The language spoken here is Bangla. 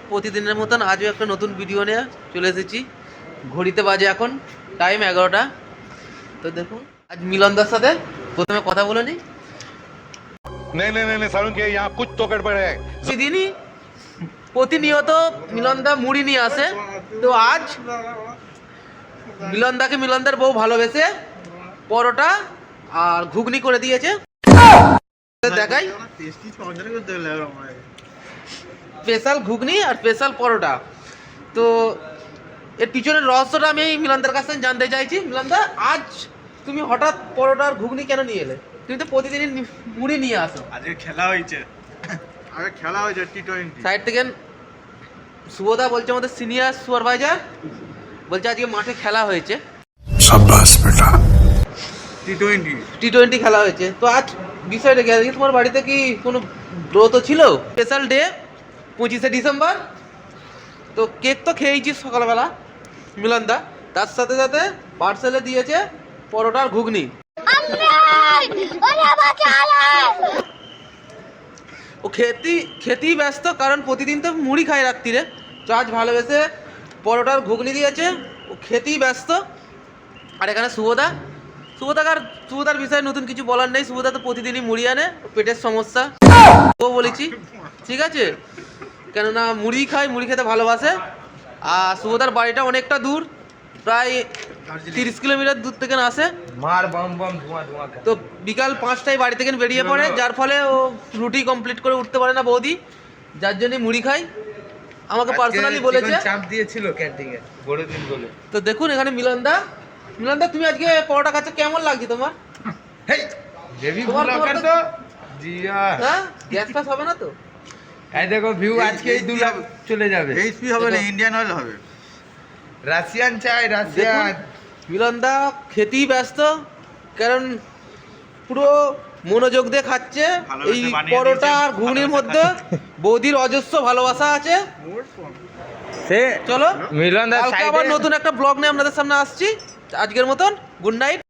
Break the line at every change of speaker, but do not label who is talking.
প্রতিদিনের মতন আজও একটা নতুন ভিডিও নিয়ে চলে এসেছি। ঘড়িতে বাজে এখন টাইম 11টা। তো দেখুন আজ মিলনদার সাথে প্রথমে কথা বলে নিই। সেদিনই প্রতিনিয়ত মিলনদা মুড়ি নিয়ে আসে, তো আজ মিলনদাকে মিলনদার বউ ভালোবেসে পরোটা আর ঘুগনি করে দিয়েছে। দেখাই স্পেশাল ঘুগনি আর স্পেশাল পরোটা। তো এর পিছনের রহস্যটা আমি মিলনদার কাছ থেকে জানতে চাইছি। মিলনদা, আজ তুমি হঠাৎ পরোটা আর ঘুগনি কেন নিয়ে এলে? তুমি তো প্রতিদিনই মুড়ি নিয়ে আসো।
আজকে খেলা হয়েছে টি20।
সাইড থেকে শুভদা বলছে, আমাদের সিনিয়র সুপারভাইজার বলছে আজকে মাঠে খেলা হয়েছে।
শাবাশ বেটা।
টি20 খেলা হয়েছে। তো আজ বিষয়টা কি, আজকে তোমার বাড়িতে কি কোনো ব্রত ছিল? স্পেশাল ডে 25শে ডিসেম্বর। তো কেক তো খেয়েছিস সকালবেলা মিলনদা, তার সাথে সাথে পার্সেলে দিয়েছে পরোটা আর ঘুগনি। ও খেতেই ব্যস্ত, কারণ প্রতিদিন তো মুড়ি খায় রাত্রিরে। তো আজ ভালোবেসে পরোটার ঘুগনি দিয়েছে, ও খেতেই ব্যস্ত। আর এখানে সুভদার বিষয়ে নতুন কিছু বলার নেই। সুভদা তো প্রতিদিনই মুড়ি আনে, পেটের সমস্যা ও বলেছি, ঠিক আছে, কেননা মুড়ি খায়, মুড়ি খেতে ভালোবাসে। আর সুভদার বাড়িটা অনেকটা দূর, প্রায় 30 কিলোমিটার দূর থেকে আসে। তো বিকাল 5টায় বাড়ি থেকে বেরিয়ে পড়ে, যার ফলে ও রুটি কমপ্লিট করে উঠতে পারে না বৌদি, যার জন্য মুড়ি খাই। আমাকে পার্সোনালি বলেছে,
চাপ দিয়েছিল ক্যান্টিনে বড় দিন বলে।
তো দেখুন এখানে মিলনদা, তুমি আজকে পরোটা খাচ্ছ, কেমন লাগছে তোমার? হ্যাঁ, গ্যাস ফ্যাস হবে না তো?
এই দেখো ভিউ আজকে 2 লাখ চলে যাবে।
এইচপি হবে না, ইন্ডিয়ান অয়েল হবে।
রাশিয়ান চাই, রাশিয়ান।
মিলনদা খেতেই ব্যস্ত, কারণ পুরো মনোযোগ দিয়ে খাচ্ছে। এই পরোটা আর ঘুগনির মধ্যে বৌদির অজস্র ভালোবাসা আছে।
সে
চলো
মিলনদা
কালকে আবার নতুন একটা ব্লগ নিয়ে আপনাদের সামনে আসছি। আজকের মতন গুড নাইট।